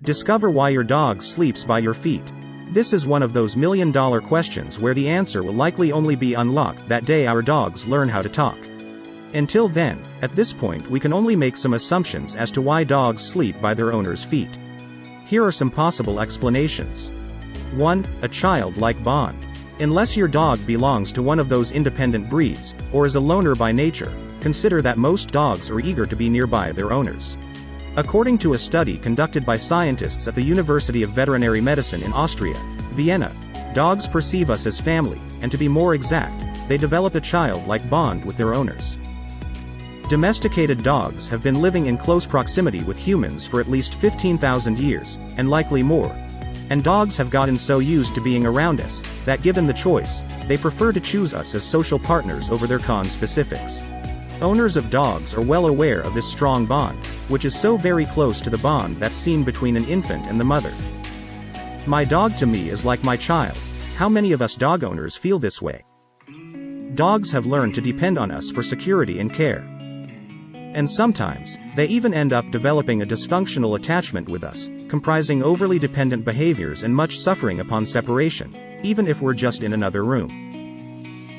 Discover why your dog sleeps by your feet. This is one of those million-dollar questions where the answer will likely only be unlocked that day our dogs learn how to talk. Until then, at this point we can only make some assumptions as to why dogs sleep by their owner's feet. Here are some possible explanations. 1. A childlike bond. Unless your dog belongs to one of those independent breeds, or is a loner by nature, consider that most dogs are eager to be nearby their owners. According to a study conducted by scientists at the University of Veterinary Medicine in Austria, Vienna, dogs perceive us as family, and to be more exact, they develop a childlike bond with their owners. Domesticated dogs have been living in close proximity with humans for at least 15,000 years, and likely more. And dogs have gotten so used to being around us, that given the choice, they prefer to choose us as social partners over their conspecifics. Owners of dogs are well aware of this strong bond, which is so very close to the bond that's seen between an infant and the mother. My dog to me is like my child. How many of us dog owners feel this way? Dogs have learned to depend on us for security and care. And sometimes, they even end up developing a dysfunctional attachment with us, comprising overly dependent behaviors and much suffering upon separation, even if we're just in another room.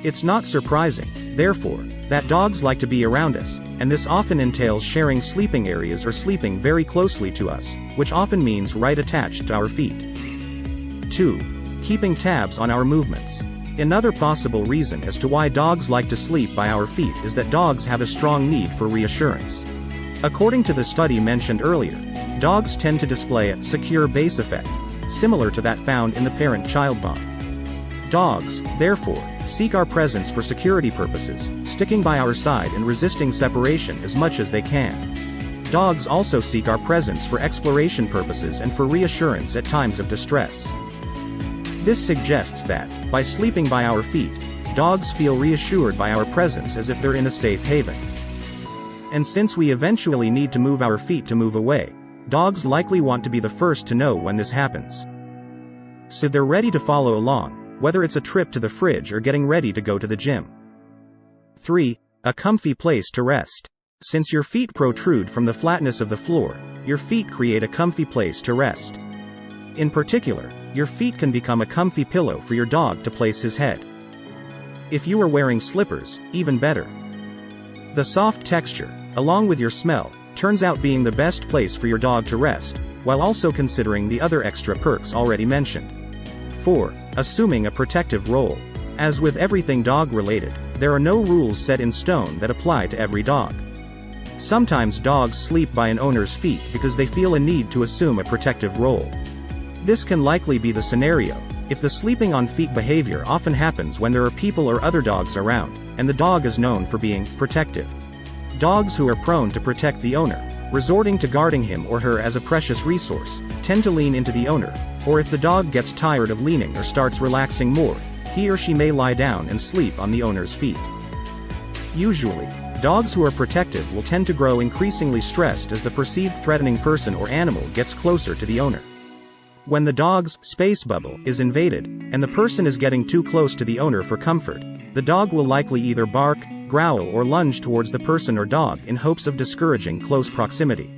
It's not surprising, therefore, that dogs like to be around us, and this often entails sharing sleeping areas or sleeping very closely to us, which often means right attached to our feet. 2. Keeping tabs on our movements. Another possible reason as to why dogs like to sleep by our feet is that dogs have a strong need for reassurance. According to the study mentioned earlier, dogs tend to display a secure base effect, similar to that found in the parent-child bond. Dogs, therefore, seek our presence for security purposes, sticking by our side and resisting separation as much as they can. Dogs also seek our presence for exploration purposes and for reassurance at times of distress. This suggests that, by sleeping by our feet, dogs feel reassured by our presence as if they're in a safe haven. And since we eventually need to move our feet to move away, dogs likely want to be the first to know when this happens. So they're ready to follow along, whether it's a trip to the fridge or getting ready to go to the gym. 3. A comfy place to rest. Since your feet protrude from the flatness of the floor, your feet create a comfy place to rest. In particular, your feet can become a comfy pillow for your dog to place his head. If you are wearing slippers, even better. The soft texture, along with your smell, turns out being the best place for your dog to rest, while also considering the other extra perks already mentioned. 4. Assuming a protective role. As with everything dog-related, there are no rules set in stone that apply to every dog. Sometimes dogs sleep by an owner's feet because they feel a need to assume a protective role. This can likely be the scenario, if the sleeping on feet behavior often happens when there are people or other dogs around, and the dog is known for being protective. Dogs who are prone to protect the owner, resorting to guarding him or her as a precious resource, tend to lean into the owner, or if the dog gets tired of leaning or starts relaxing more, he or she may lie down and sleep on the owner's feet. Usually, dogs who are protective will tend to grow increasingly stressed as the perceived threatening person or animal gets closer to the owner. When the dog's space bubble is invaded, and the person is getting too close to the owner for comfort, the dog will likely either bark, growl or lunge towards the person or dog in hopes of discouraging close proximity.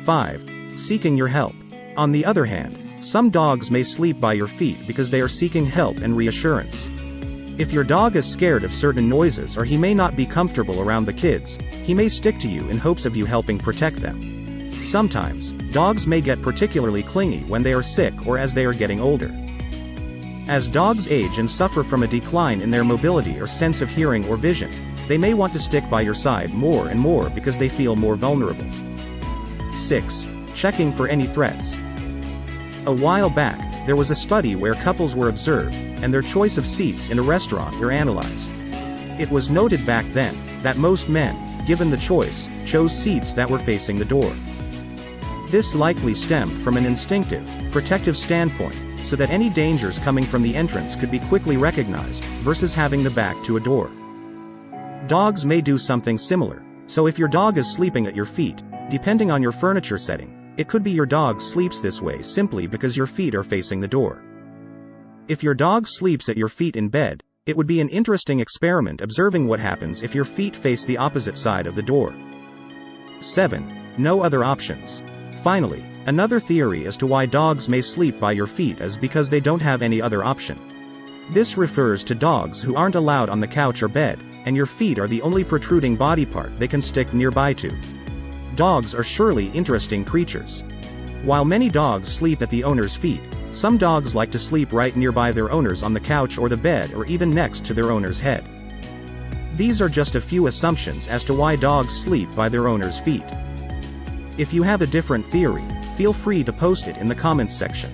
5. Seeking your help. On the other hand, some dogs may sleep by your feet because they are seeking help and reassurance. If your dog is scared of certain noises or he may not be comfortable around the kids, he may stick to you in hopes of you helping protect them. Sometimes, dogs may get particularly clingy when they are sick or as they are getting older. As dogs age and suffer from a decline in their mobility or sense of hearing or vision, they may want to stick by your side more and more because they feel more vulnerable. 6. Checking for any threats. A while back, there was a study where couples were observed, and their choice of seats in a restaurant were analyzed. It was noted back then, that most men, given the choice, chose seats that were facing the door. This likely stemmed from an instinctive, protective standpoint, so that any dangers coming from the entrance could be quickly recognized, versus having the back to a door. Dogs may do something similar, so if your dog is sleeping at your feet, depending on your furniture setting, it could be your dog sleeps this way simply because your feet are facing the door. If your dog sleeps at your feet in bed, it would be an interesting experiment observing what happens if your feet face the opposite side of the door. 7. No other options. Finally, another theory as to why dogs may sleep by your feet is because they don't have any other option. This refers to dogs who aren't allowed on the couch or bed, and your feet are the only protruding body part they can stick nearby to. Dogs are surely interesting creatures. While many dogs sleep at the owner's feet, some dogs like to sleep right nearby their owners on the couch or the bed or even next to their owner's head. These are just a few assumptions as to why dogs sleep by their owner's feet. If you have a different theory, feel free to post it in the comments section.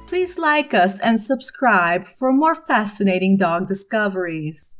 Please like us and subscribe for more fascinating dog discoveries.